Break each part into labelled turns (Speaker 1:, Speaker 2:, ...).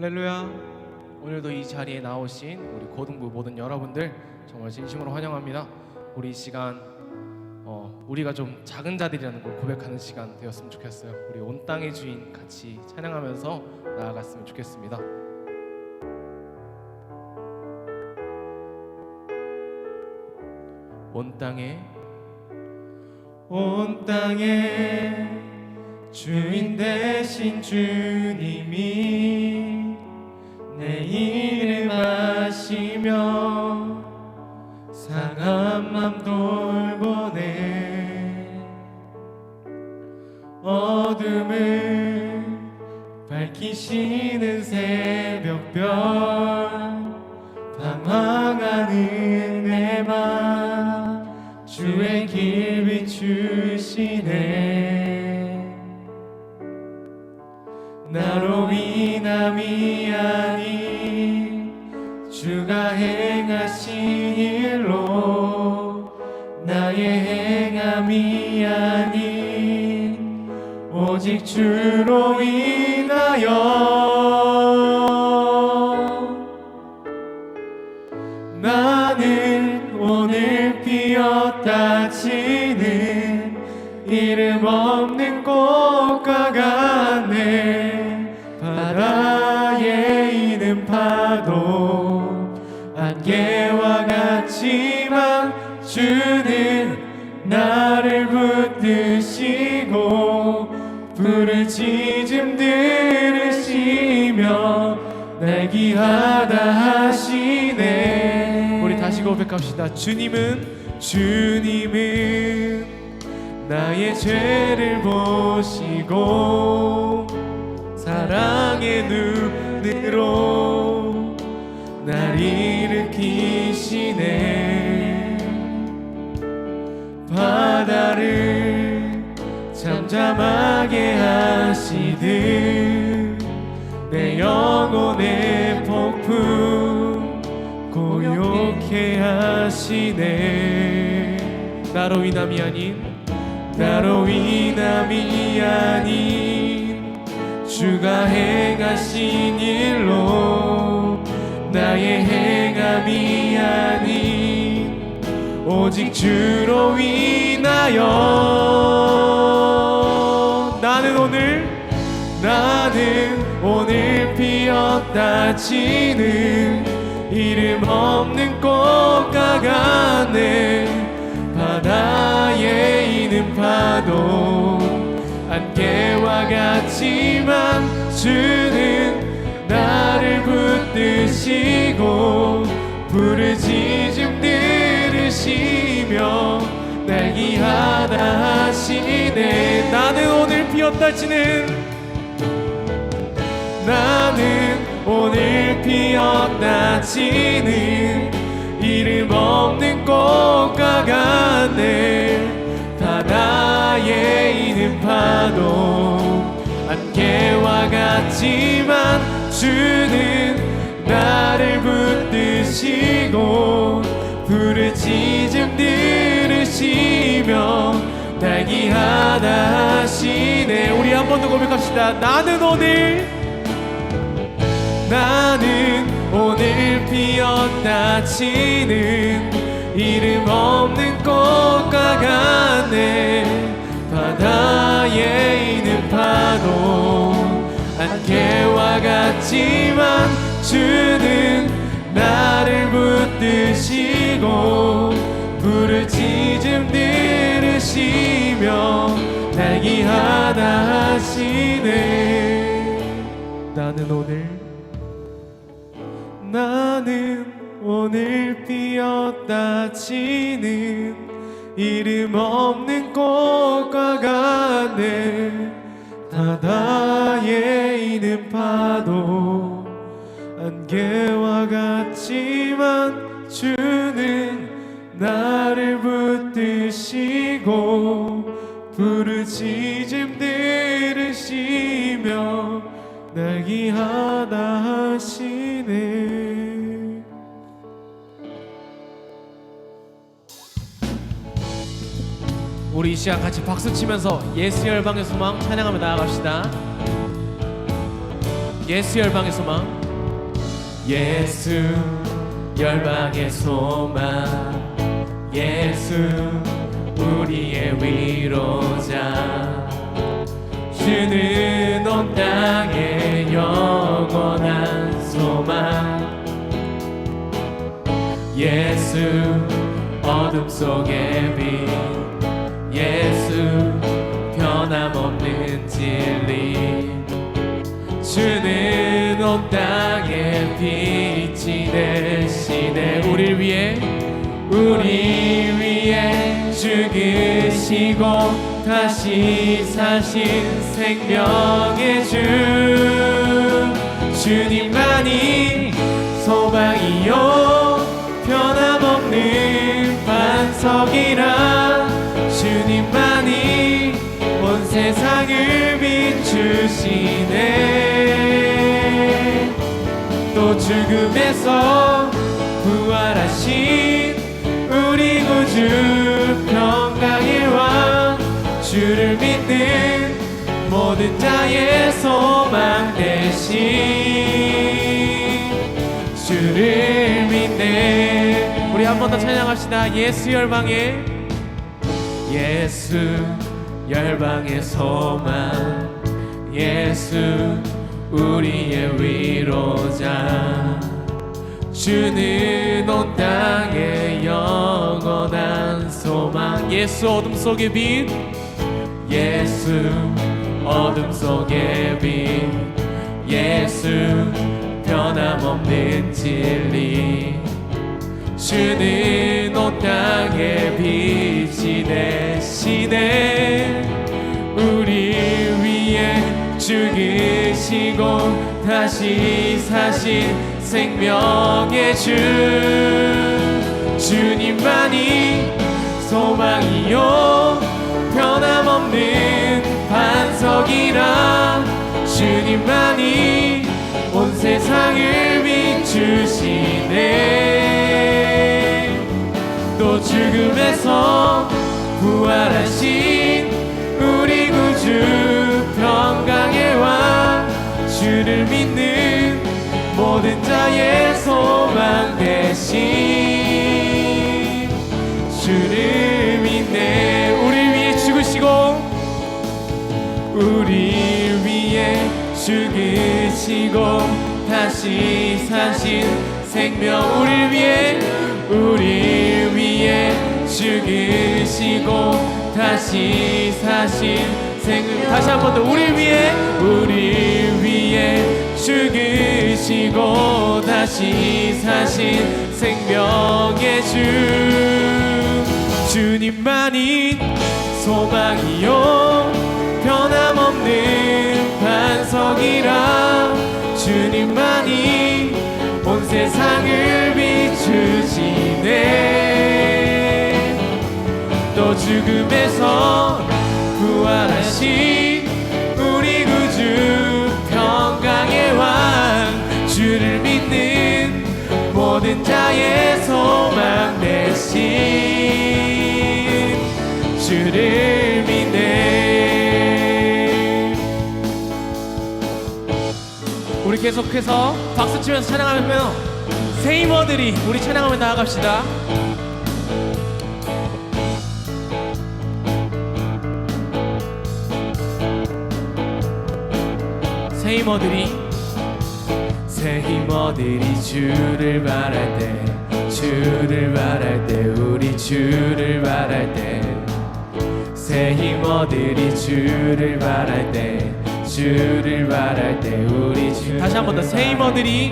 Speaker 1: 할렐루야. 오늘도 이 자리에 나오신 우리 고등부 모든 여러분들 정말 진심으로 환영합니다. 우리 이 시간 우리가 좀 작은 자들이라는 걸 고백하는 시간 되었으면 좋겠어요. 우리 온 땅의 주인 같이 찬양하면서 나아갔으면 좋겠습니다. 온 땅에 주인 되신 주님이 내 이름 아시며 상한 맘 돌보네. 어둠을 밝히시는 새벽별 방황하는 내 맘 주의 길 비추시네. 나로 인함이 아닌 주가 행하신 일로 나의 행함이 아닌 오직 주로 인하여 나는 오늘 피었다 지는 이름 없는 꽃과 같네. 바다에 있는 파도 안개와 같지만 주는 나를 붙드시고 불을 짖음 들으시며 날 귀하다 하시네. 우리 다시 고백합시다. 주님은 나의 죄를 보시고 사랑의 눈으로 날 일으키시네. 바다를 잠잠하게 하시듯 내 영혼의 폭풍 고요케 하시네. 나로 인함이 아닌 주가 행하신 일로 나의 행함이 아닌 오직 주로 인하여 나는 오늘 피었다 지는 이름 없는 꽃과 같네. 바다에 있는 파도 안개와 같지만 주는 나를 붙드시고 불을 짖음 들으시며 날 귀하다 하시네. 나는 오늘 피었다 지는 이름 없는 꽃과 같네. 바다에 있는 파도 안개와 같지만 주는 나를 붙드시고 불을 짖음 들으시며 날 귀하다 하시네. 우리 한 번 더 고백합시다. 나는 오늘 피었다 지는 이름 없는 꽃과 같네. 바다에 있는 파도 안개와 같지만 주는 나를 붙드시고 불을 짖음 들으시며 날 귀하다 하시네. 나는 오늘 피었다 지는 이름 없는 꽃과 같네. 바다에 있는 파도 안개와 같지만 주는 나를 붙드시고 불을 짖음 들으시며 날 귀하다 하시네. 우리 이 시간 같이 박수 치면서 예수 열방의 소망 찬양하며 나아갑시다. 예수 열방의 소망.
Speaker 2: 예수 열방의 소망, 예수 우리의 위로자, 주는 온 땅의 영원한 소망. 예수 어둠 속의 빛, 예수 변함없는 진리, 주는 온 땅의 빛이 되시네. 우리 위해 죽으시고 다시 사신 생명의 주, 주님만이 소망이요 변함없는 반석이라, 주님만이 온 세상을 비추시네. 또 죽음에서 부활하신 우리 구주 평강의 왕, 주를 믿는 모든 자의 소망 되신 주를 믿네.
Speaker 1: 우리 한 번 더 찬양합시다. 예수 열방의,
Speaker 2: 예수 열방의 소망, 예수 우리의 위로자, 주는 온 땅의 영원한 소망.
Speaker 1: 예수 어둠 속의 빛,
Speaker 2: 예수 어둠 속의 빛, 예수 변함없는 진리, 주는 온 땅의 빛이 되시네. 우리 위해 죽으시고 다시 사신 생명의 주, 주님만이 소망이요 변함없는 반석이라, 주님만이 온 세상을 비추시네. 또 죽음에서 부활하신 우리 구주 평강의 왕, 주를 믿는 모든 자의 소망 되신 주를 믿네. 우리 위해 죽으시고 우리 위해 죽으시고 다시 사신 생명, 우리 위해 죽으시고 다시 사신 생명. 다시 한 번 더. 우리 위해 죽으시고 다시 사신 생명의 주, 주님만이 소망이요 변함없는 반석이라, 주님만이 온 세상을 비추시네. 또 죽음에서 부활하신 우리 구주 평강의 왕, 주를 믿는 모든 자의 소망 되신 주를 믿네.
Speaker 1: 우리 계속해서 박수치면서 찬양하며 세이머들이 우리 찬양하며 나아갑시다.
Speaker 2: 세이머들이 주를 바랄 때, 주를 바랄 때, 우리 주를 바랄 때, 세이머들이 주를 바랄 때, 주를 바랄 때, 우리 주.
Speaker 1: 다시 한 번 더. 세이머들이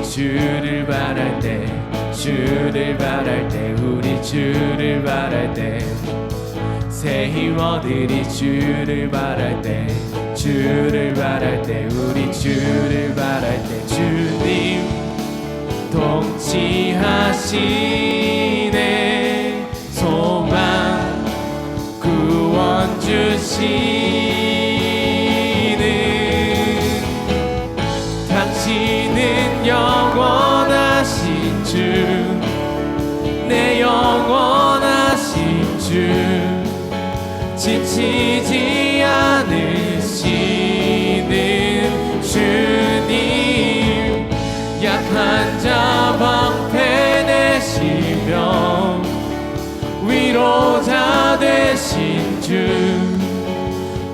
Speaker 2: 주를 바랄 때, 주를 바랄 때, 우리 주를 바랄 때, 세이머들이 주를 바랄 때, 주를 바랄 때, 우리 주를 바랄 때, 주님 통치하시네. 소망 구원 주시는 당신은 영원하신 주, 내 영원하신 주, 지치지 않으시는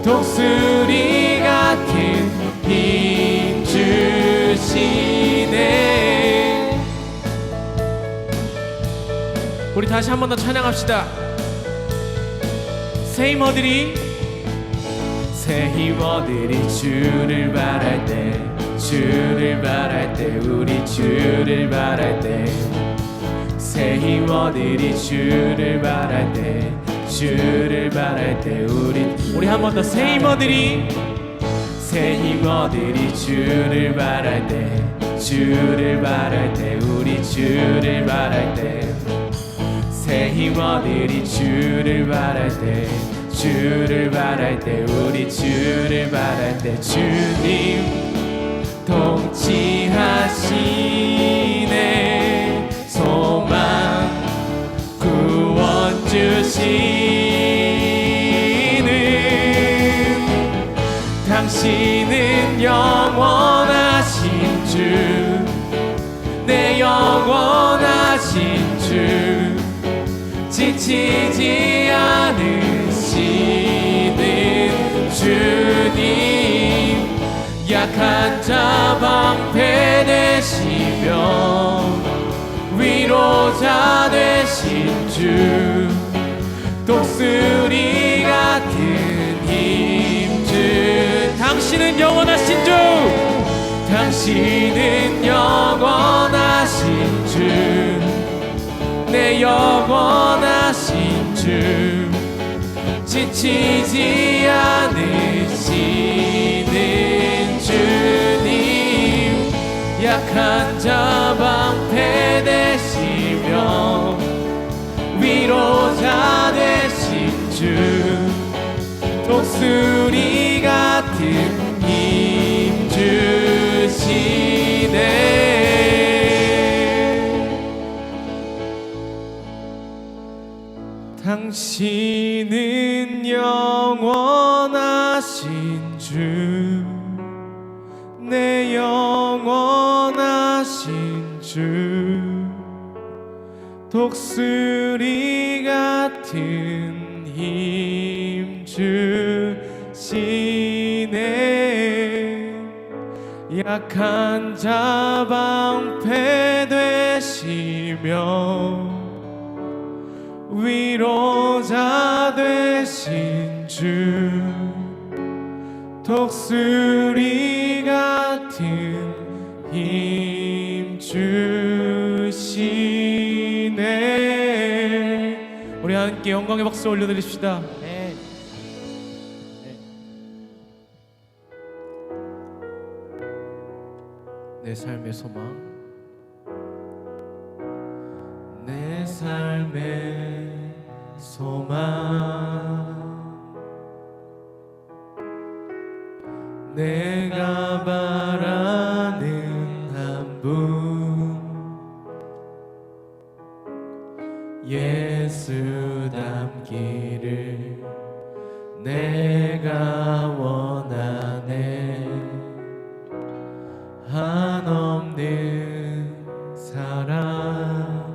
Speaker 2: 독수리 같은 힘 주시네.
Speaker 1: 우리 다시 한 번 더 찬양합시다. 새 힘어들이
Speaker 2: 주를 바랄 때, 주를 바랄 때, 우리 주를 바랄 때, 새 힘어들이 주를 바랄 때, 주를 바랄 때, 우리 한 번 더 새 힘어들이 주를 바랄 때, 주를 바랄 때, 우리 주를 바랄 때, 새 힘어들이 주를 바랄 때, 주를 바랄 때, 우리 주를 바랄 때, 주님 통치하시네. 소망 구원 주시는 당신은 영원하신 주, 내 영원하신 주, 지치지 않으시는 주님, 약한 자 방패 되시며 위로자 되신 주, 독수리 같은 힘주, 당신은 영원하신 주, 당신은 영원하신 주, 내 영원하신 주, 지치지 않으시는 주님, 약한 자 방패 되시며 위로자 되신 주, 독수리 같은 힘 주시네. 당신은 영원하신 주, 내 영원하신 주, 독수리 같은 힘 주시네. 약한 자 방패 되시며 위로자 되신 주, 독수리 같은 힘 주시네.
Speaker 1: 우리 함께 영광의 박수 올려드립시다. 내 삶의 소망,
Speaker 2: 내 삶의 소망, 내가 바라는 한 분, 예수 닮기를 내가 원하네. 한없는 사랑,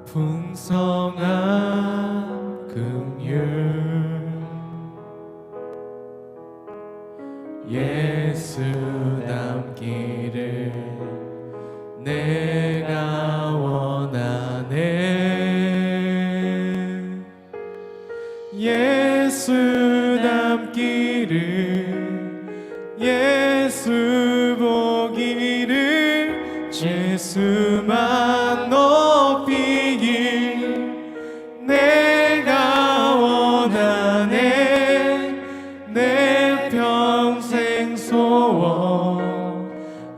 Speaker 2: 풍성한 긍휼, 예수 닮기를 내가 원하네. 예수 닮기를, 예수 보기를, 예수만 높이길 내가 원하네. 내 평생 소원,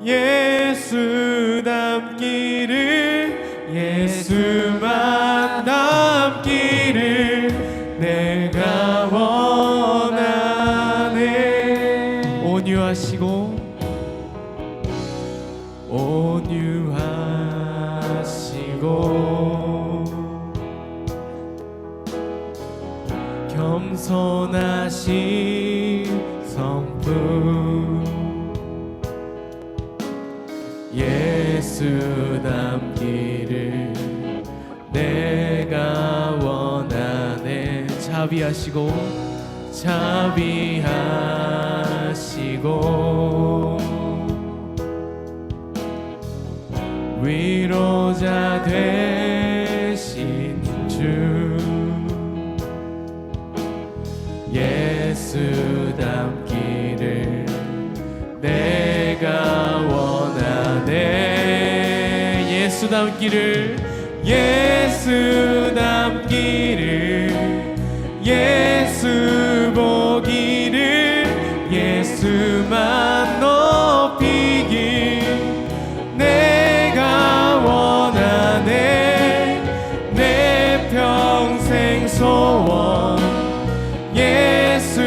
Speaker 2: 예수 닮기를, 예수만 닮기를 내가 원하네. 온유하시고 겸손하신 성품, 예수 닮기를 내가 원하네. 자비하시고 위로자 되신 주 예수 닮기를 내가 원하네. 예수 닮기를 예수 닮기를 예수 보기를 예수만 높이기 내가 원하네. 내 평생 소원 예수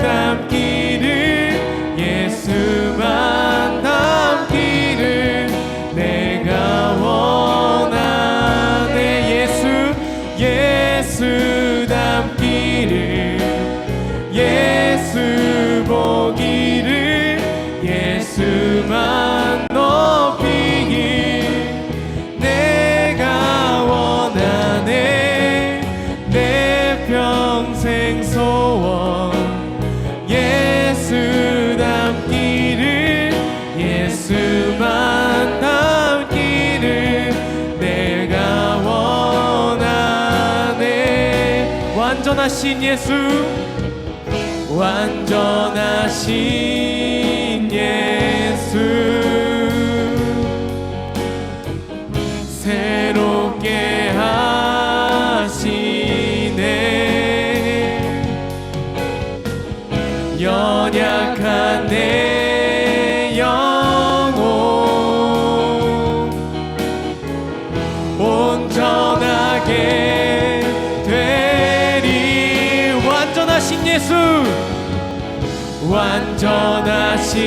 Speaker 2: 닮기를 예수만 닮기를 내가 원하네. 예수 닮기를 예수 보기를 예수만 높이기 내가 원하네. 내 평생 소원 예수 닮기를 예수만 닮기를 내가 원하네. 완전하신 예수 완전하신 예수 새롭게 하시네. 연약한 내 영혼 온전하게 되리. 완전하신 예수 완전하신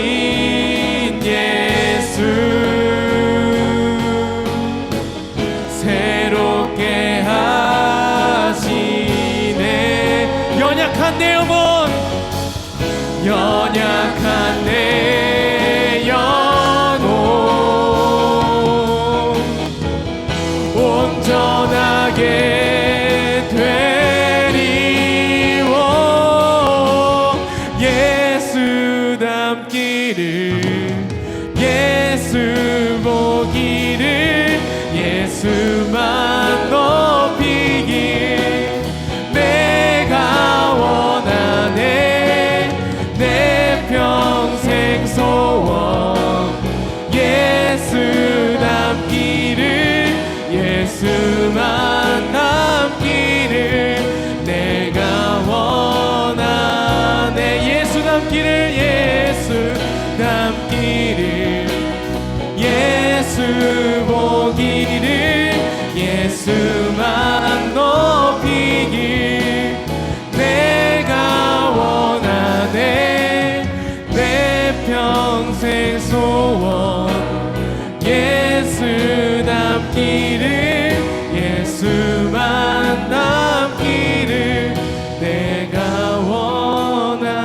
Speaker 2: 예수 새롭게 하시네. 연약한 내 영혼 연약한 내 영혼 온전하게 되리. 오 예수 닮기를 예수 보기를 예수만 높이기 내가 원하네. 내 평생 소원 예수 닮기를 예수만 닮기를 내가 원하네. 예수 닮기를 예수 닮기를 예수 보기를 예수만 높이기 내가 원하네. 내 평생 소원 예수 닮기를 예수만 닮기를 내가 원하네.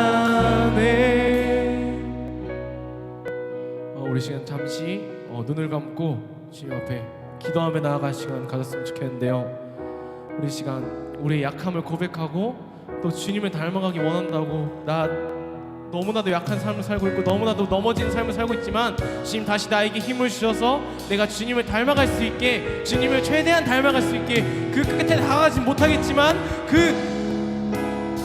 Speaker 1: 우리 시간 잠시 눈을 감고 주님 앞에 기도하며 나아갈 시간 가졌으면 좋겠는데요. 우리 시간 우리의 약함을 고백하고 또 주님을 닮아가기 원한다고, 나 너무나도 약한 삶을 살고 있고 너무나도 넘어진 삶을 살고 있지만 주님 다시 나에게 힘을 주셔서 내가 주님을 닮아갈 수 있게, 주님을 최대한 닮아갈 수 있게, 그 끝에 다가가지 못하겠지만 그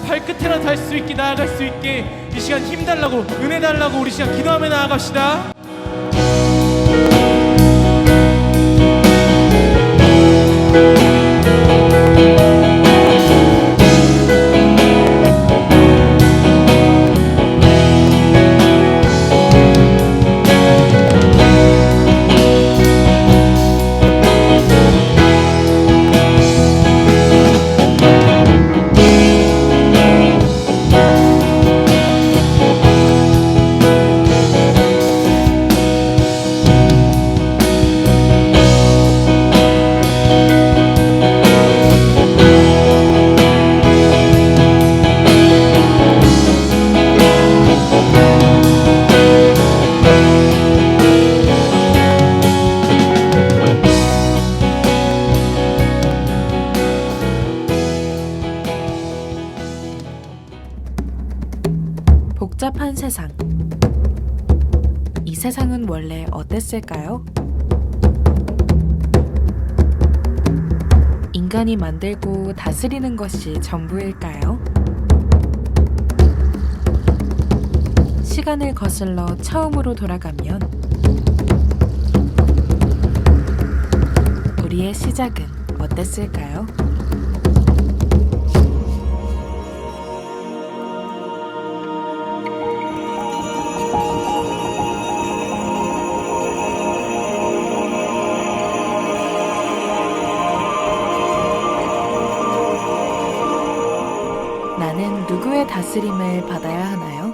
Speaker 1: 발끝에나 닿을 수 있게 나아갈 수 있게 이 시간 힘 달라고, 은혜 달라고 우리 시간 기도하며 나아갑시다.
Speaker 3: 세상. 이 세상은 원래 어땠을까요? 인간이 만들고 다스리는 것이 전부일까요? 시간을 거슬러 처음으로 돌아가면 우리의 시작은 어땠을까요? 나는 누구의 다스림을 받아야 하나요?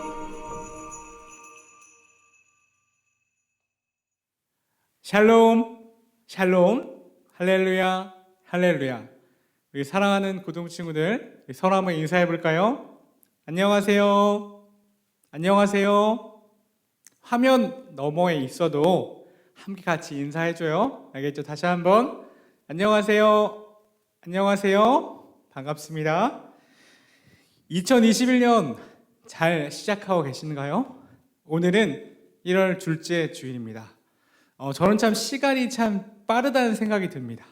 Speaker 2: 샬롬, 샬롬, 할렐루야, 할렐루야. 우리 사랑하는 고등 친구들, 서로 한번 인사해 볼까요? 안녕하세요. 안녕하세요. 화면 너머에 있어도 함께 같이 인사해 줘요. 알겠죠? 다시 한번 안녕하세요. 안녕하세요. 반갑습니다. 2021년 잘 시작하고 계신가요? 오늘은 1월 둘째 주일입니다. 저는 참 시간이 참 빠르다는 생각이 듭니다.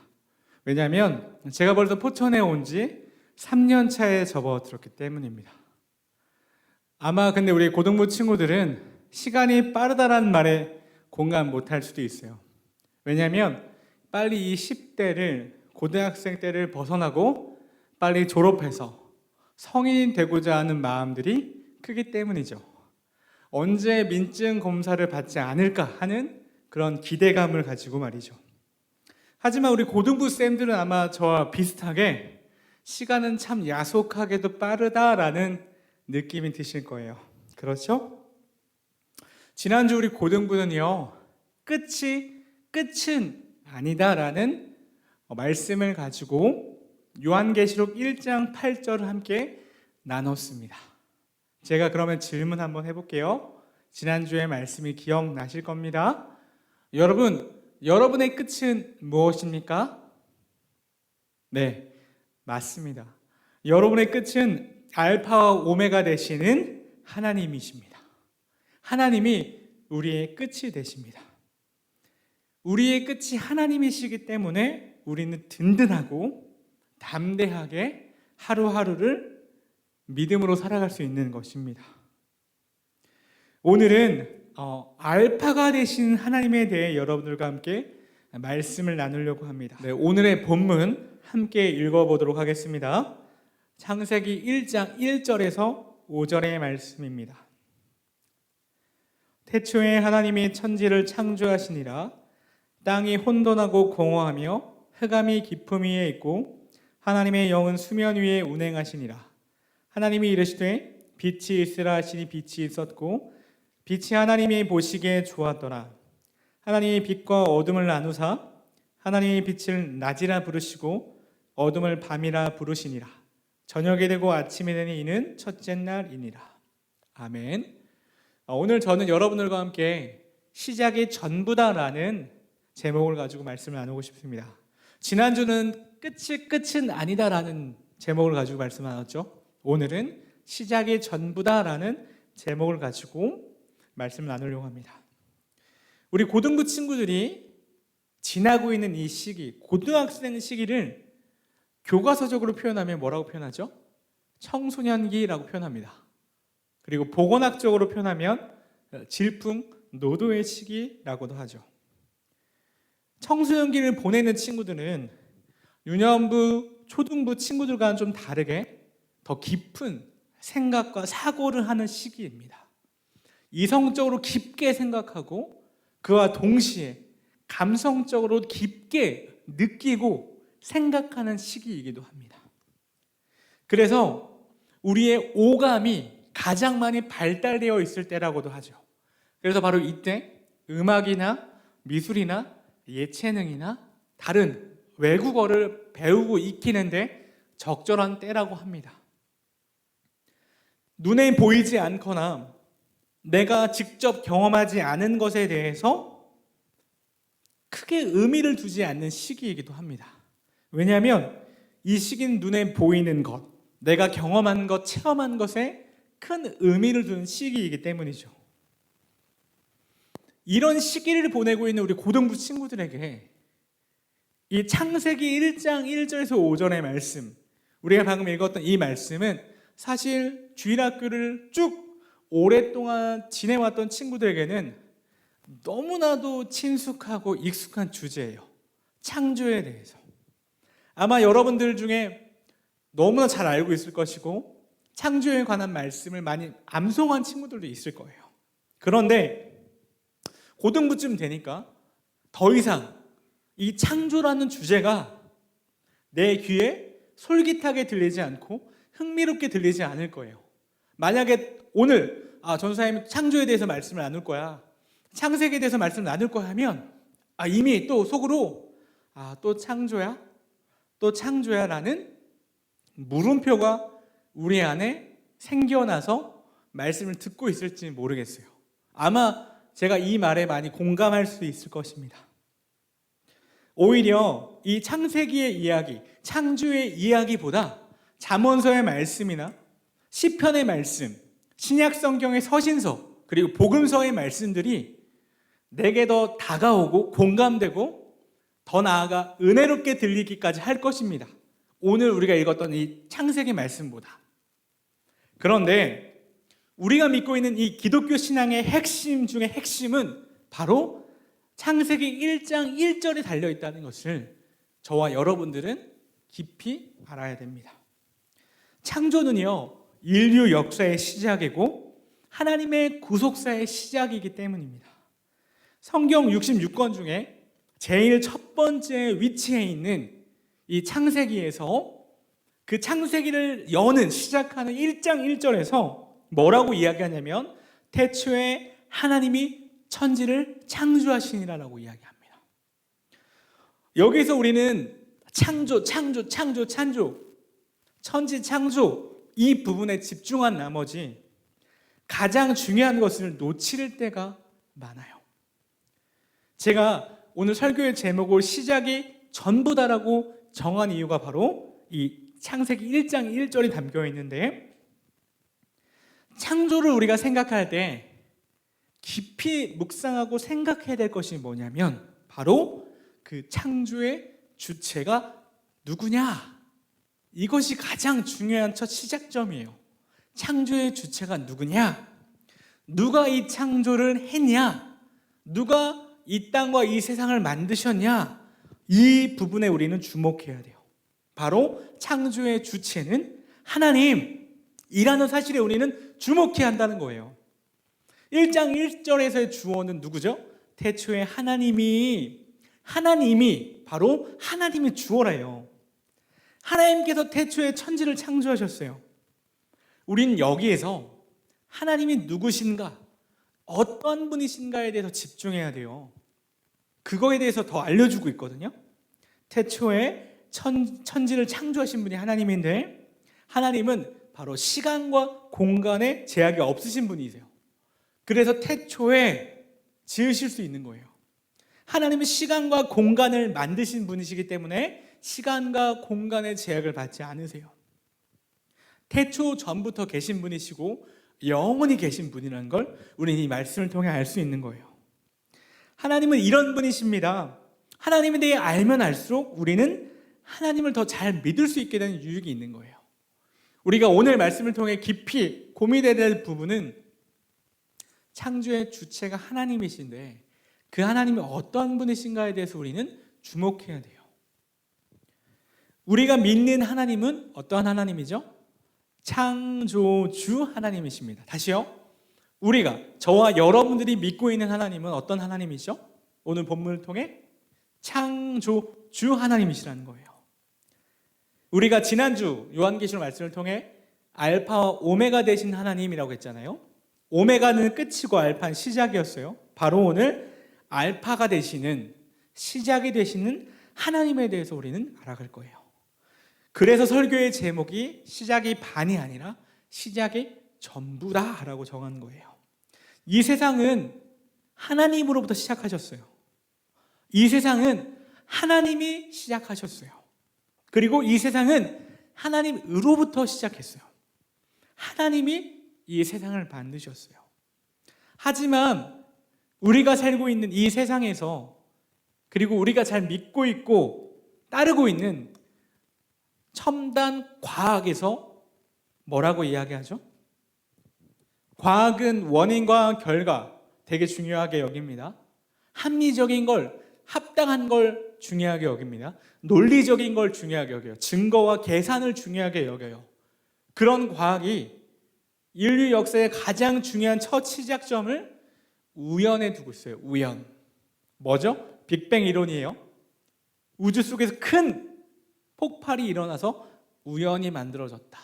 Speaker 2: 왜냐하면 제가 벌써 포천에 온 지 3년 차에 접어들었기 때문입니다. 아마 근데 우리 고등부 친구들은 시간이 빠르다라는 말에 공감 못할 수도 있어요. 왜냐하면 빨리 이 10대를 고등학생 때를 벗어나고 빨리 졸업해서 성인이 되고자 하는 마음들이 크기 때문이죠. 언제 민증 검사를 받지 않을까 하는 그런 기대감을 가지고 말이죠. 하지만 우리 고등부 쌤들은 아마 저와 비슷하게 시간은 참 야속하게도 빠르다라는 느낌이 드실 거예요. 그렇죠? 지난주 우리 고등부는요, 끝은 아니다라는 말씀을 가지고 요한계시록 1장 8절을 함께 나눴습니다. 제가 그러면 질문 한번 해볼게요. 지난주의 말씀이 기억나실 겁니다. 여러분, 여러분의 끝은 무엇입니까? 네, 맞습니다. 여러분의 끝은 알파와 오메가 되시는 하나님이십니다. 하나님이 우리의 끝이 되십니다. 우리의 끝이 하나님이시기 때문에 우리는 든든하고 담대하게 하루하루를 믿음으로 살아갈 수 있는 것입니다. 오늘은 알파가 되신 하나님에 대해 여러분들과 함께 말씀을 나누려고 합니다. 네, 오늘의 본문 함께 읽어보도록 하겠습니다. 창세기 1장 1절에서 5절의 말씀입니다. 태초에 하나님이 천지를 창조하시니라. 땅이 혼돈하고 공허하며 흑암이 깊음 위에 있고 하나님의 영은 수면 위에 운행하시니라. 하나님이 이르시되 빛이 있으라 하시니 빛이 있었고 빛이 하나님이 보시기에 좋았더라. 하나님이 빛과 어둠을 나누사 하나님이 빛을 낮이라 부르시고 어둠을 밤이라 부르시니라. 저녁이 되고 아침이 되니 이는 첫째 날이니라. 아멘. 오늘 저는 여러분들과 함께 시작이 전부다라는 제목을 가지고 말씀을 나누고 싶습니다. 지난주는 끝은 아니다라는 제목을 가지고 말씀 나눴죠. 오늘은 시작이 전부다라는 제목을 가지고 말씀을 나누려고 합니다. 우리 고등부 친구들이 지나고 있는 이 시기, 고등학생 시기를 교과서적으로 표현하면 뭐라고 표현하죠? 청소년기라고 표현합니다. 그리고 보건학적으로 표현하면 질풍노도의 시기라고도 하죠. 청소년기를 보내는 친구들은 유년부, 초등부 친구들과는 좀 다르게 더 깊은 생각과 사고를 하는 시기입니다. 이성적으로 깊게 생각하고 그와 동시에 감성적으로 깊게 느끼고 생각하는 시기이기도 합니다. 그래서 우리의 오감이 가장 많이 발달되어 있을 때라고도 하죠. 그래서 바로 이때 음악이나 미술이나 예체능이나 다른 외국어를 배우고 익히는데 적절한 때라고 합니다. 눈에 보이지 않거나 내가 직접 경험하지 않은 것에 대해서 크게 의미를 두지 않는 시기이기도 합니다. 왜냐하면 이 시기는 눈에 보이는 것, 내가 경험한 것, 체험한 것에
Speaker 4: 큰 의미를 두는 시기이기 때문이죠. 이런 시기를 보내고 있는 우리 고등부 친구들에게 이 창세기 1장 1절에서 5절의 말씀, 우리가 방금 읽었던 이 말씀은 사실 주일학교를 쭉 오랫동안 지내왔던 친구들에게는 너무나도 친숙하고 익숙한 주제예요. 창조에 대해서. 아마 여러분들 중에 너무나 잘 알고 있을 것이고 창조에 관한 말씀을 많이 암송한 친구들도 있을 거예요. 그런데 고등부쯤 되니까 더 이상 이 창조라는 주제가 내 귀에 솔깃하게 들리지 않고 흥미롭게 들리지 않을 거예요. 만약에 오늘 전사님 창조에 대해서 말씀을 나눌 거야, 창세기에 대해서 말씀을 나눌 거야 하면 이미 또 속으로 또 창조야? 또 창조야? 라는 물음표가 우리 안에 생겨나서 말씀을 듣고 있을지 모르겠어요. 아마 제가 이 말에 많이 공감할 수 있을 것입니다. 오히려 이 창세기의 이야기, 창조의 이야기보다 잠언서의 말씀이나 시편의 말씀, 신약 성경의 서신서, 그리고 복음서의 말씀들이 내게 더 다가오고 공감되고 더 나아가 은혜롭게 들리기까지 할 것입니다. 오늘 우리가 읽었던 이 창세기 말씀보다. 그런데 우리가 믿고 있는 이 기독교 신앙의 핵심 중에 핵심은 바로 창세기 1장 1절에 달려있다는 것을 저와 여러분들은 깊이 알아야 됩니다. 창조는요, 인류 역사의 시작이고 하나님의 구속사의 시작이기 때문입니다. 성경 66권 중에 제일 첫 번째 위치에 있는 이 창세기에서 그 창세기를 여는 시작하는 1장 1절에서 뭐라고 이야기하냐면 태초에 하나님이 천지를 창조하시니라라고 이야기합니다. 여기서 우리는 창조, 천지 창조 이 부분에 집중한 나머지 가장 중요한 것을 놓칠 때가 많아요. 제가 오늘 설교의 제목을 시작이 전부다라고 정한 이유가 바로 이 창세기 1장 1절이 담겨 있는데, 창조를 우리가 생각할 때 깊이 묵상하고 생각해야 될 것이 뭐냐면 바로 그 창조의 주체가 누구냐, 이것이 가장 중요한 첫 시작점이에요. 창조의 주체가 누구냐, 누가 이 창조를 했냐, 누가 이 땅과 이 세상을 만드셨냐, 이 부분에 우리는 주목해야 돼요. 바로 창조의 주체는 하나님이라는 사실에 우리는 주목해야 한다는 거예요. 1장 1절에서의 주어는 누구죠? 태초에 하나님이 바로 하나님의 주어래요. 하나님께서 태초에 천지를 창조하셨어요. 우린 여기에서 하나님이 누구신가, 어떤 분이신가에 대해서 집중해야 돼요. 그거에 대해서 더 알려주고 있거든요. 태초에 천지를 창조하신 분이 하나님인데, 하나님은 바로 시간과 공간에 제약이 없으신 분이세요. 그래서 태초에 지으실 수 있는 거예요. 하나님은 시간과 공간을 만드신 분이시기 때문에 시간과 공간의 제약을 받지 않으세요. 태초 전부터 계신 분이시고 영원히 계신 분이라는 걸 우리는 이 말씀을 통해 알 수 있는 거예요. 하나님은 이런 분이십니다. 하나님에 대해 알면 알수록 우리는 하나님을 더 잘 믿을 수 있게 되는 유익이 있는 거예요. 우리가 오늘 말씀을 통해 깊이 고민해야 될 부분은 창조의 주체가 하나님이신데 그 하나님이 어떤 분이신가에 대해서 우리는 주목해야 돼요. 우리가 믿는 하나님은 어떠한 하나님이죠? 창조주 하나님이십니다. 다시요. 우리가, 저와 여러분들이 믿고 있는 하나님은 어떤 하나님이죠? 오늘 본문을 통해 창조주 하나님이시라는 거예요. 우리가 지난주 요한계시록 말씀을 통해 알파와 오메가 되신 하나님이라고 했잖아요. 오메가는 끝이고 알파는 시작이었어요. 바로 오늘 알파가 되시는, 시작이 되시는 하나님에 대해서 우리는 알아갈 거예요. 그래서 설교의 제목이 시작이 반이 아니라 시작이 전부다 라고 정한 거예요. 이 세상은 하나님으로부터 시작하셨어요. 이 세상은 하나님이 시작하셨어요. 그리고 이 세상은 하나님으로부터 시작했어요. 하나님이 이 세상을 만드셨어요. 하지만 우리가 살고 있는 이 세상에서, 그리고 우리가 잘 믿고 있고 따르고 있는 첨단 과학에서 뭐라고 이야기하죠? 과학은 원인과 결과 되게 중요하게 여깁니다. 합리적인 걸, 합당한 걸 중요하게 여깁니다. 논리적인 걸 중요하게 여겨요. 증거와 계산을 중요하게 여겨요. 그런 과학이 인류 역사의 가장 중요한 첫 시작점을 우연에 두고 있어요. 우연. 뭐죠? 빅뱅 이론이에요. 우주 속에서 큰 폭발이 일어나서 우연히 만들어졌다.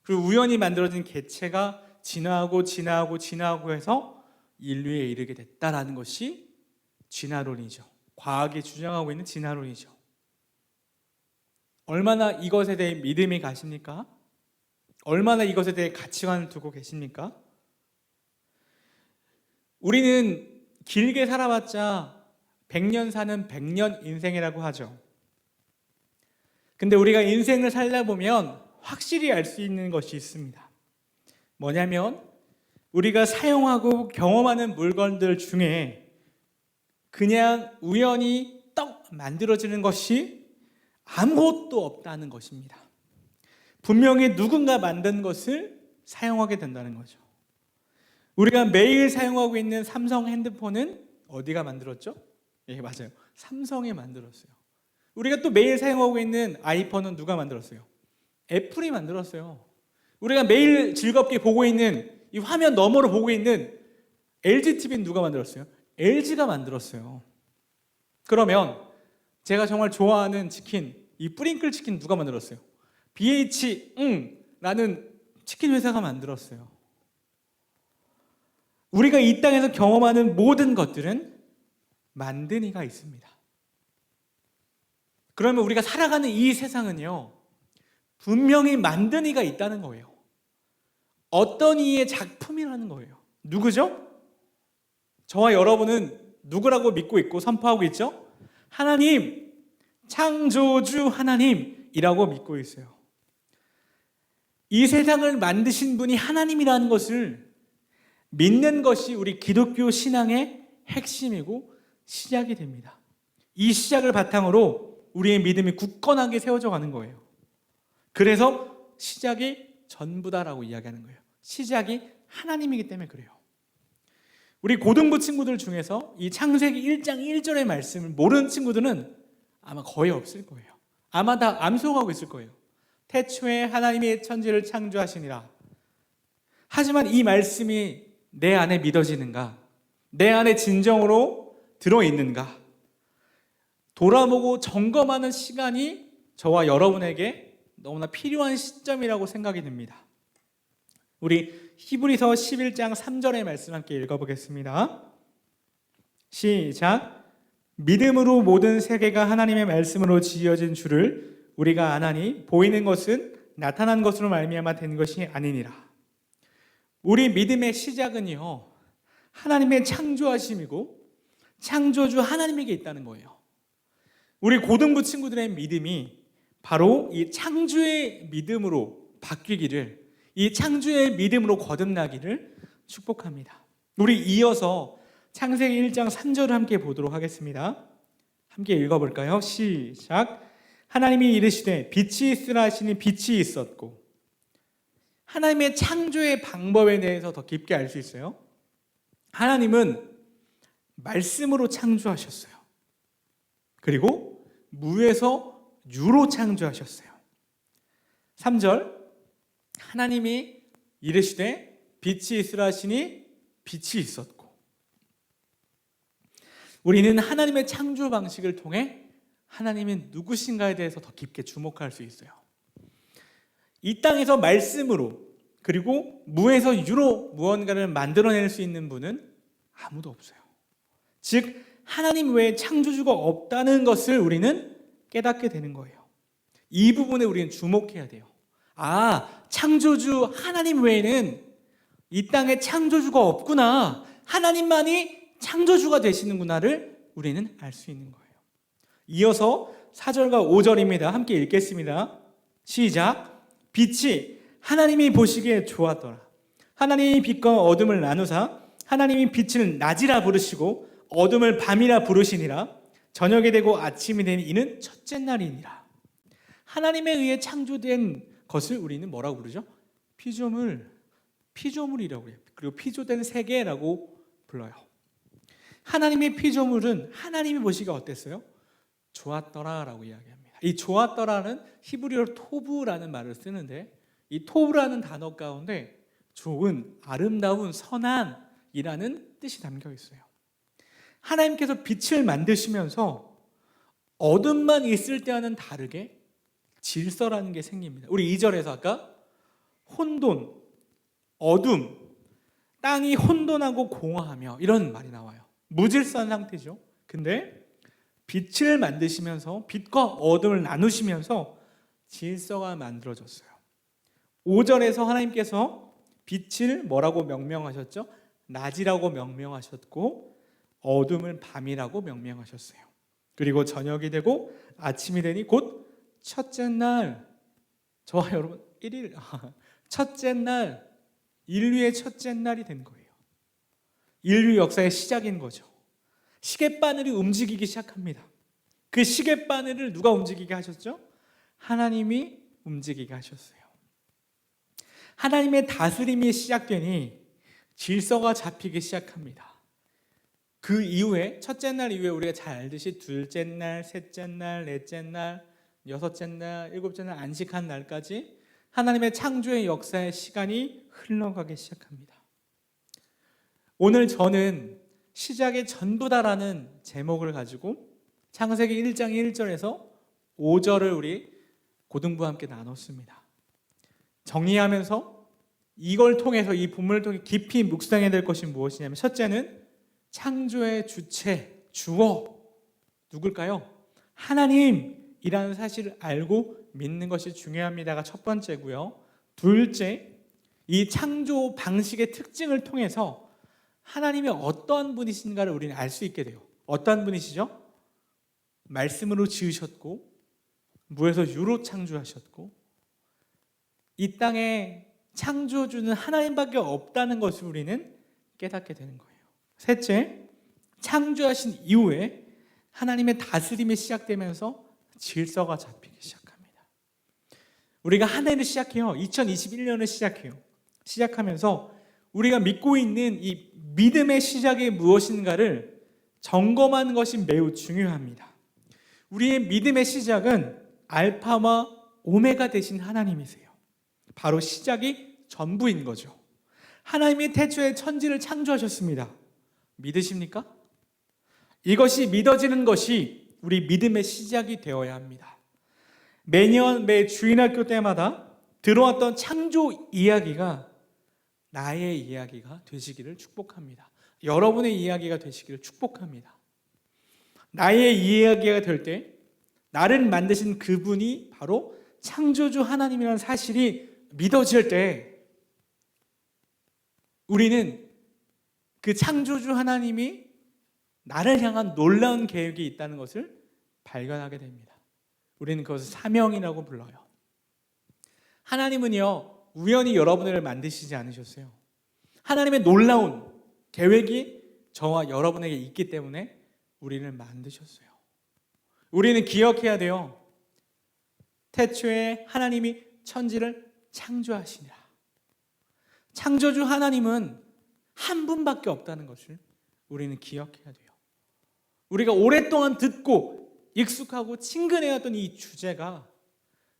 Speaker 4: 그리고 우연히 만들어진 개체가 진화하고 해서 인류에 이르게 됐다라는 것이 진화론이죠. 과학이 주장하고 있는 진화론이죠. 얼마나 이것에 대해 믿음이 가십니까? 얼마나 이것에 대해 가치관을 두고 계십니까? 우리는 길게 살아봤자 100년 사는 100년 인생이라고 하죠. 근데 우리가 인생을 살다 보면 확실히 알 수 있는 것이 있습니다. 뭐냐면 우리가 사용하고 경험하는 물건들 중에 그냥 우연히 떡 만들어지는 것이 아무것도 없다는 것입니다. 분명히 누군가 만든 것을 사용하게 된다는 거죠. 우리가 매일 사용하고 있는 삼성 핸드폰은 어디가 만들었죠? 예, 맞아요. 삼성이 만들었어요. 우리가 또 매일 사용하고 있는 아이폰은 누가 만들었어요? 애플이 만들었어요. 우리가 매일 즐겁게 보고 있는 이 화면 너머로 보고 있는 LG TV는 누가 만들었어요? LG가 만들었어요. 그러면 제가 정말 좋아하는 치킨, 이 뿌링클 치킨 누가 만들었어요? BH라는 치킨 회사가 만들었어요. 우리가 이 땅에서 경험하는 모든 것들은 만든 이가 있습니다. 그러면 우리가 살아가는 이 세상은요, 분명히 만든 이가 있다는 거예요. 어떤 이의 작품이라는 거예요. 누구죠? 저와 여러분은 누구라고 믿고 있고 선포하고 있죠? 하나님, 창조주 하나님이라고 믿고 있어요. 이 세상을 만드신 분이 하나님이라는 것을 믿는 것이 우리 기독교 신앙의 핵심이고 시작이 됩니다. 이 시작을 바탕으로 우리의 믿음이 굳건하게 세워져 가는 거예요. 그래서 시작이 전부다라고 이야기하는 거예요. 시작이 하나님이기 때문에 그래요. 우리 고등부 친구들 중에서 이 창세기 1장 1절의 말씀을 모르는 친구들은 아마 거의 없을 거예요. 아마 다 암송하고 있을 거예요. 태초에 하나님이 천지를 창조하시니라. 하지만 이 말씀이 내 안에 믿어지는가? 내 안에 진정으로 들어있는가? 돌아보고 점검하는 시간이 저와 여러분에게 너무나 필요한 시점이라고 생각이 듭니다. 우리 히브리서 11장 3절의 말씀 함께 읽어보겠습니다. 시작. 믿음으로 모든 세계가 하나님의 말씀으로 지어진 줄을 우리가 아나니 보이는 것은 나타난 것으로 말미암아 된 것이 아니니라. 우리 믿음의 시작은요, 하나님의 창조하심이고 창조주 하나님에게 있다는 거예요. 우리 고등부 친구들의 믿음이 바로 이 창조의 믿음으로 바뀌기를, 이 창조의 믿음으로 거듭나기를 축복합니다. 우리 이어서 창세기 1장 3절을 함께 보도록 하겠습니다. 함께 읽어볼까요? 시작. 하나님이 이르시되 빛이 있으라 하시니 빛이 있었고. 하나님의 창조의 방법에 대해서 더 깊게 알 수 있어요. 하나님은 말씀으로 창조하셨어요. 그리고 무에서 유로 창조하셨어요. 3절. 하나님이 이르시되 빛이 있으라 하시니 빛이 있었고. 우리는 하나님의 창조 방식을 통해 하나님이 누구신가에 대해서 더 깊게 주목할 수 있어요. 이 땅에서 말씀으로 그리고 무에서 유로 무언가를 만들어낼 수 있는 분은 아무도 없어요. 즉 하나님 외에 창조주가 없다는 것을 우리는 깨닫게 되는 거예요. 이 부분에 우리는 주목해야 돼요. 아, 창조주 하나님 외에는 이 땅에 창조주가 없구나, 하나님만이 창조주가 되시는구나를 우리는 알 수 있는 거예요. 이어서 4절과 5절입니다. 함께 읽겠습니다. 시작. 빛이 하나님이 보시기에 좋았더라. 하나님이 빛과 어둠을 나누사 하나님이 빛을 낮이라 부르시고 어둠을 밤이라 부르시니라. 저녁이 되고 아침이 되니 이는 첫째 날이니라. 하나님에 의해 창조된 것을 우리는 뭐라고 부르죠? 피조물이라고 해요. 그리고 피조된 세계라고 불러요. 하나님의 피조물은 하나님이 보시기에 어땠어요? 좋았더라라고 이야기합니다. 이 좋았더라는 히브리어로 토브라는 말을 쓰는데, 이 토브라는 단어 가운데 좋은, 아름다운, 선한이라는 뜻이 담겨 있어요. 하나님께서 빛을 만드시면서 어둠만 있을 때와는 다르게 질서라는 게 생깁니다. 우리 2절에서 아까 혼돈, 어둠, 땅이 혼돈하고 공허하며 이런 말이 나와요. 무질서한 상태죠. 근데 빛을 만드시면서 빛과 어둠을 나누시면서 질서가 만들어졌어요. 5절에서 하나님께서 빛을 뭐라고 명명하셨죠? 낮이라고 명명하셨고 어둠을 밤이라고 명명하셨어요. 그리고 저녁이 되고 아침이 되니 곧 첫째 날, 저와 여러분 1일 첫째 날, 인류의 첫째 날이 된 거예요. 인류 역사의 시작인 거죠. 시계바늘이 움직이기 시작합니다. 그 시계바늘을 누가 움직이게 하셨죠? 하나님이 움직이게 하셨어요. 하나님의 다스림이 시작되니 질서가 잡히기 시작합니다. 그 이후에 첫째 날 이후에 우리가 잘 알듯이 둘째 날, 셋째 날, 넷째 날, 여섯째 날, 일곱째 날 안식한 날까지 하나님의 창조의 역사의 시간이 흘러가기 시작합니다. 오늘 저는 시작의 전부다라는 제목을 가지고 창세기 1장 1절에서 5절을 우리 고등부와 함께 나눴습니다. 정리하면서 이걸 통해서, 이 본문을 통해 깊이 묵상해야 될 것이 무엇이냐면, 첫째는 창조의 주체, 주어 누굴까요? 하나님이라는 사실을 알고 믿는 것이 중요합니다가 첫 번째고요. 둘째, 이 창조 방식의 특징을 통해서 하나님이 어떠한 분이신가를 우리는 알 수 있게 돼요. 어떠한 분이시죠? 말씀으로 지으셨고 무에서 유로 창조하셨고 이 땅에 창조주는 하나님밖에 없다는 것을 우리는 깨닫게 되는 거예요. 셋째, 창조하신 이후에 하나님의 다스림이 시작되면서 질서가 잡히기 시작합니다. 우리가 한 해를 시작해요. 2021년을 시작해요. 시작하면서 우리가 믿고 있는 이 믿음의 시작이 무엇인가를 점검하는 것이 매우 중요합니다. 우리의 믿음의 시작은 알파와 오메가 되신 하나님이세요. 바로 시작이 전부인 거죠. 하나님이 태초에 천지를 창조하셨습니다. 믿으십니까? 이것이 믿어지는 것이 우리 믿음의 시작이 되어야 합니다. 매년 매 주일학교 때마다 들어왔던 창조 이야기가 나의 이야기가 되시기를 축복합니다. 여러분의 이야기가 되시기를 축복합니다. 나의 이야기가 될 때 나를 만드신 그분이 바로 창조주 하나님이라는 사실이 믿어질 때 우리는 그 창조주 하나님이 나를 향한 놀라운 계획이 있다는 것을 발견하게 됩니다. 우리는 그것을 사명이라고 불러요. 하나님은요, 우연히 여러분을 만드시지 않으셨어요. 하나님의 놀라운 계획이 저와 여러분에게 있기 때문에 우리를 만드셨어요. 우리는 기억해야 돼요. 태초에 하나님이 천지를 창조하시니라. 창조주 하나님은 한 분밖에 없다는 것을 우리는 기억해야 돼요. 우리가 오랫동안 듣고 익숙하고 친근해왔던 이 주제가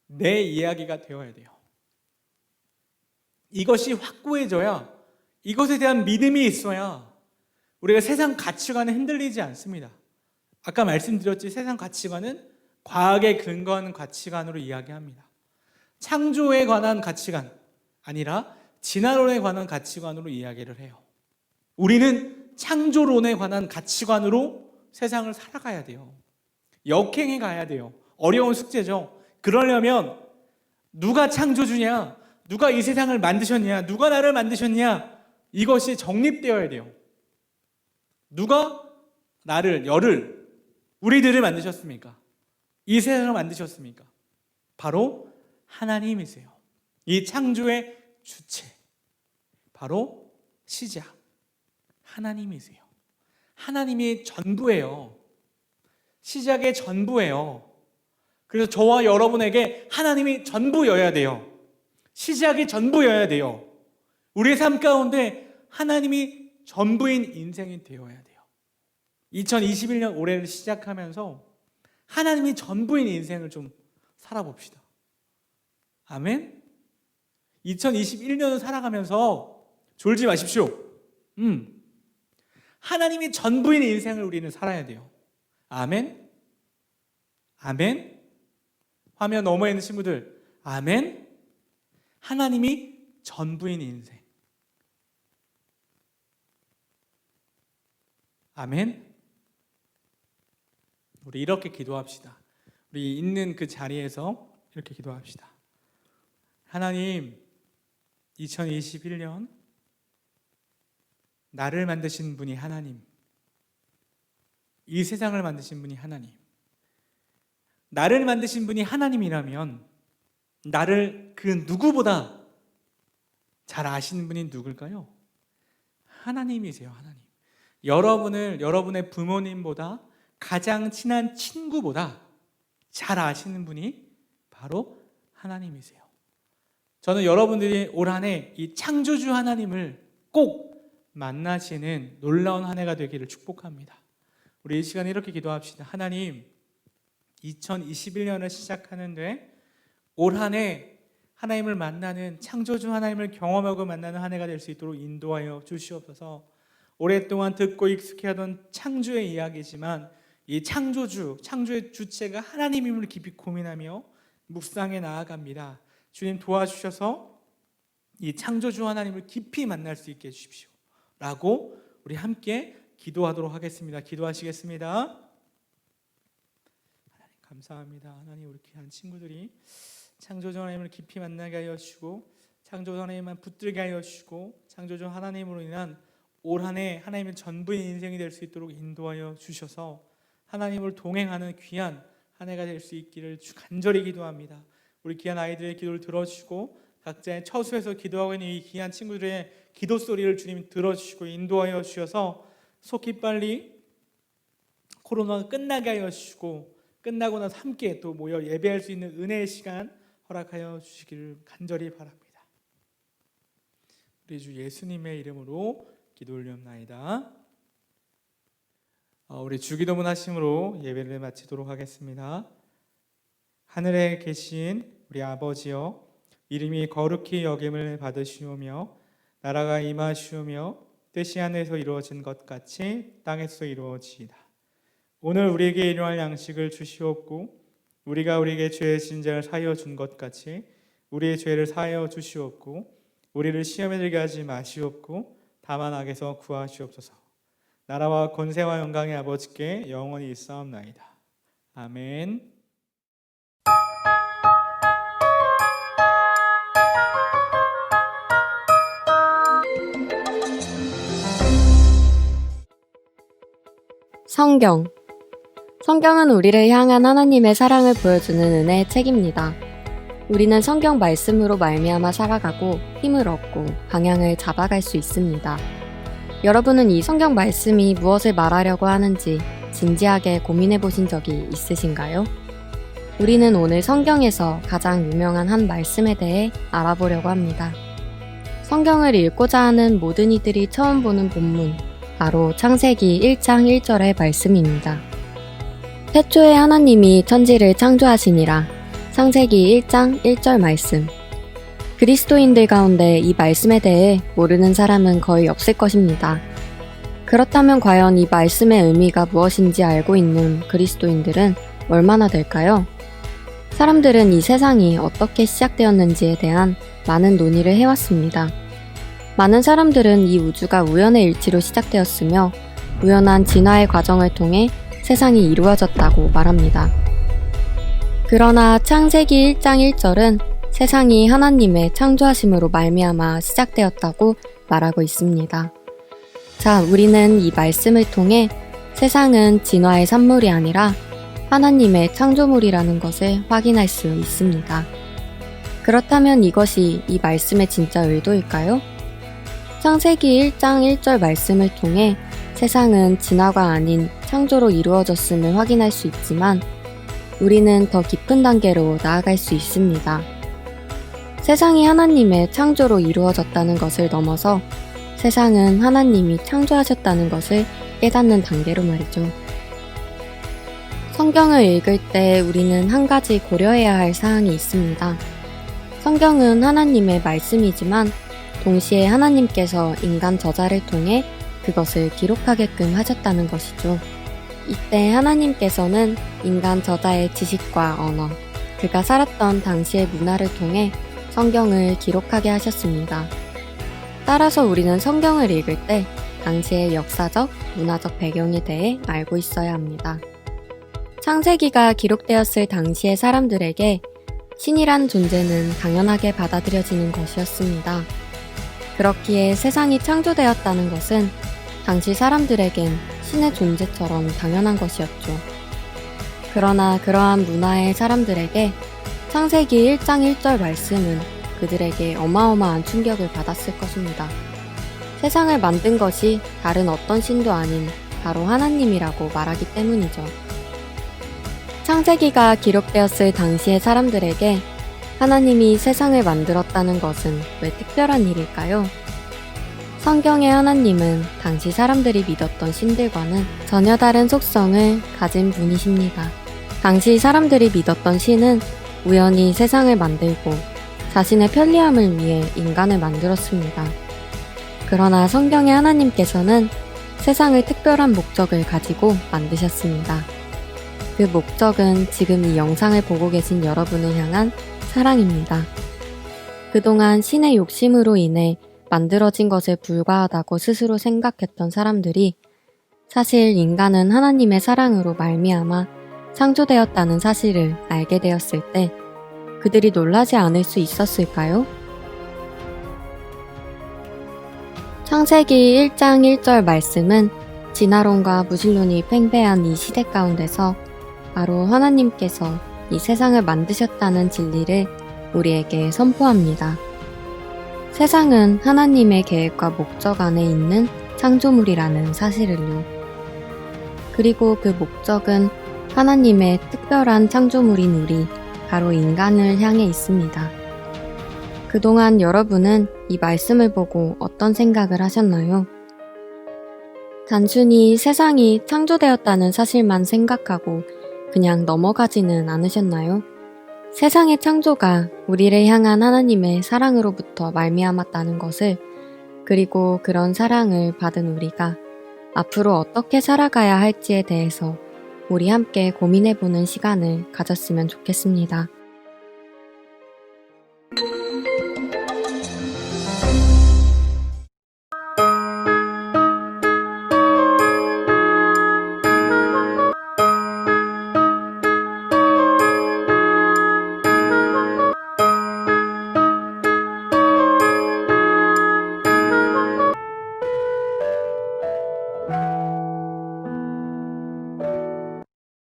Speaker 4: 내 이야기가 되어야 돼요. 이것이 확고해져야, 이것에 대한 믿음이 있어야 우리가 세상 가치관에 흔들리지 않습니다. 아까 말씀드렸지, 세상 가치관은 과학에 근거하는 가치관으로 이야기합니다. 창조에 관한 가치관 아니라 진화론에 관한 가치관으로 이야기를 해요. 우리는 창조론에 관한 가치관으로 세상을 살아가야 돼요. 역행해 가야 돼요. 어려운 숙제죠. 그러려면 누가 창조주냐, 누가 이 세상을 만드셨냐, 누가 나를 만드셨냐, 이것이 정립되어야 돼요. 누가 나를, 열을, 우리들을 만드셨습니까? 이 세상을 만드셨습니까? 바로 하나님이세요. 이 창조의 주체, 바로 시작, 하나님이세요. 하나님이 전부예요. 시작의 전부예요. 그래서 저와 여러분에게 하나님이 전부여야 돼요. 시작이 전부여야 돼요. 우리의 삶 가운데 하나님이 전부인 인생이 되어야 돼요. 2021년 올해를 시작하면서 하나님이 전부인 인생을 좀 살아봅시다. 아멘? 2021년을 살아가면서 졸지 마십시오. 하나님이 전부인 인생을 우리는 살아야 돼요. 아멘? 아멘? 화면 너머에 있는 친구들, 아멘? 하나님이 전부인 인생. 아멘? 우리 이렇게 기도합시다. 우리 있는 그 자리에서 이렇게 기도합시다. 하나님, 2021년 나를 만드신 분이 하나님, 이 세상을 만드신 분이 하나님, 나를 만드신 분이 하나님이라면 나를 그 누구보다 잘 아시는 분이 누굴까요? 하나님이세요. 하나님. 여러분의 부모님보다, 가장 친한 친구보다 잘 아시는 분이 바로 하나님이세요. 저는 여러분들이 올 한 해 이 창조주 하나님을 꼭 만나시는 놀라운 한 해가 되기를 축복합니다. 우리 이 시간에 이렇게 기도합시다. 하나님, 2021년을 시작하는데 올 한 해 하나님을 만나는, 창조주 하나님을 경험하고 만나는 한 해가 될 수 있도록 인도하여 주시옵소서. 오랫동안 듣고 익숙해하던 창조의 이야기지만 이 창조의 주체가 하나님임을 깊이 고민하며 묵상해 나아갑니다. 주님 도와주셔서 이 창조주 하나님을 깊이 만날 수 있게 해주십시오 라고 우리 함께 기도하도록 하겠습니다. 기도하시겠습니다. 하나님 감사합니다. 하나님, 우리 귀한 친구들이 창조주 하나님을 깊이 만나게 하여 주시고, 창조주 하나님만 붙들게 하여 주시고, 창조주 하나님으로 인한 올 한 해 하나님의 전부인 인생이 될 수 있도록 인도하여 주셔서 하나님을 동행하는 귀한 한 해가 될 수 있기를 간절히 기도합니다. 우리 귀한 아이들의 기도를 들어주시고, 각자의 처소에서 기도하고 있는 이 귀한 친구들의 기도 소리를 주님 들어주시고 인도하여 주셔서 속히 빨리 코로나가 끝나게 하여 주시고, 끝나고 나서 함께 또 모여 예배할 수 있는 은혜의 시간 허락하여 주시기를 간절히 바랍니다. 우리 주 예수님의 이름으로 기도 올리옵나이다. 우리 주기도문 하심으로 예배를 마치도록 하겠습니다. 하늘에 계신 우리 아버지여, 이름이 거룩히 여김을 받으시오며 나라가 임하시오며 뜻이 하늘에서 이루어진 것 같이 땅에서 이루어지이다. 오늘 우리에게 일용할 양식을 주시옵고 우리가 우리에게 죄의 진자를 사하여 준 것 같이 우리의 죄를 사하여 주시옵고 우리를 시험에 들게 하지 마시옵고 다만 악에서 구하시옵소서. 나라와 권세와 영광의 아버지께 영원히 있사옵나이다. 아멘.
Speaker 5: 성경은 우리를 향한 하나님의 사랑을 보여주는 은혜의 책입니다. 우리는 성경 말씀으로 말미암아 살아가고 힘을 얻고 방향을 잡아갈 수 있습니다. 여러분은 이 성경 말씀이 무엇을 말하려고 하는지 진지하게 고민해 보신 적이 있으신가요? 우리는 오늘 성경에서 가장 유명한 한 말씀에 대해 알아보려고 합니다. 성경을 읽고자 하는 모든 이들이 처음 보는 본문, 바로 창세기 1장 1절의 말씀입니다. 태초에 하나님이 천지를 창조하시니라. 창세기 1장 1절 말씀. 그리스도인들 가운데 이 말씀에 대해 모르는 사람은 거의 없을 것입니다. 그렇다면 과연 이 말씀의 의미가 무엇인지 알고 있는 그리스도인들은 얼마나 될까요? 사람들은 이 세상이 어떻게 시작되었는지에 대한 많은 논의를 해왔습니다. 많은 사람들은 이 우주가 우연의 일치로 시작되었으며 우연한 진화의 과정을 통해 세상이 이루어졌다고 말합니다. 그러나 창세기 1장 1절은 세상이 하나님의 창조하심으로 말미암아 시작되었다고 말하고 있습니다. 자, 우리는 이 말씀을 통해 세상은 진화의 산물이 아니라 하나님의 창조물이라는 것을 확인할 수 있습니다. 그렇다면 이것이 이 말씀의 진짜 의도일까요? 창세기 1장 1절 말씀을 통해 세상은 진화가 아닌 창조로 이루어졌음을 확인할 수 있지만 우리는 더 깊은 단계로 나아갈 수 있습니다. 세상이 하나님의 창조로 이루어졌다는 것을 넘어서 세상은 하나님이 창조하셨다는 것을 깨닫는 단계로 말이죠. 성경을 읽을 때 우리는 한 가지 고려해야 할 사항이 있습니다. 성경은 하나님의 말씀이지만 동시에 하나님께서 인간 저자를 통해 그것을 기록하게끔 하셨다는 것이죠. 이때 하나님께서는 인간 저자의 지식과 언어, 그가 살았던 당시의 문화를 통해 성경을 기록하게 하셨습니다. 따라서 우리는 성경을 읽을 때 당시의 역사적, 문화적 배경에 대해 알고 있어야 합니다. 창세기가 기록되었을 당시의 사람들에게 신이란 존재는 당연하게 받아들여지는 것이었습니다. 그렇기에 세상이 창조되었다는 것은 당시 사람들에겐 신의 존재처럼 당연한 것이었죠. 그러나 그러한 문화의 사람들에게 창세기 1장 1절 말씀은 그들에게 어마어마한 충격을 받았을 것입니다. 세상을 만든 것이 다른 어떤 신도 아닌 바로 하나님이라고 말하기 때문이죠. 창세기가 기록되었을 당시의 사람들에게 하나님이 세상을 만들었다는 것은 왜 특별한 일일까요? 성경의 하나님은 당시 사람들이 믿었던 신들과는 전혀 다른 속성을 가진 분이십니다. 당시 사람들이 믿었던 신은 우연히 세상을 만들고 자신의 편리함을 위해 인간을 만들었습니다. 그러나 성경의 하나님께서는 세상을 특별한 목적을 가지고 만드셨습니다. 그 목적은 지금 이 영상을 보고 계신 여러분을 향한 사랑입니다. 그동안 신의 욕심으로 인해 만들어진 것에 불과하다고 스스로 생각했던 사람들이 사실 인간은 하나님의 사랑으로 말미암아 창조되었다는 사실을 알게 되었을 때 그들이 놀라지 않을 수 있었을까요? 창세기 1장 1절 말씀은 진화론과 무신론이 팽배한 이 시대 가운데서 바로 하나님께서 이 세상을 만드셨다는 진리를 우리에게 선포합니다. 세상은 하나님의 계획과 목적 안에 있는 창조물이라는 사실을요. 그리고 그 목적은 하나님의 특별한 창조물인 우리, 바로 인간을 향해 있습니다. 그동안 여러분은 이 말씀을 보고 어떤 생각을 하셨나요? 단순히 세상이 창조되었다는 사실만 생각하고 그냥 넘어가지는 않으셨나요? 세상의 창조가 우리를 향한 하나님의 사랑으로부터 말미암았다는 것을, 그리고 그런 사랑을 받은 우리가 앞으로 어떻게 살아가야 할지에 대해서 우리 함께 고민해보는 시간을 가졌으면 좋겠습니다.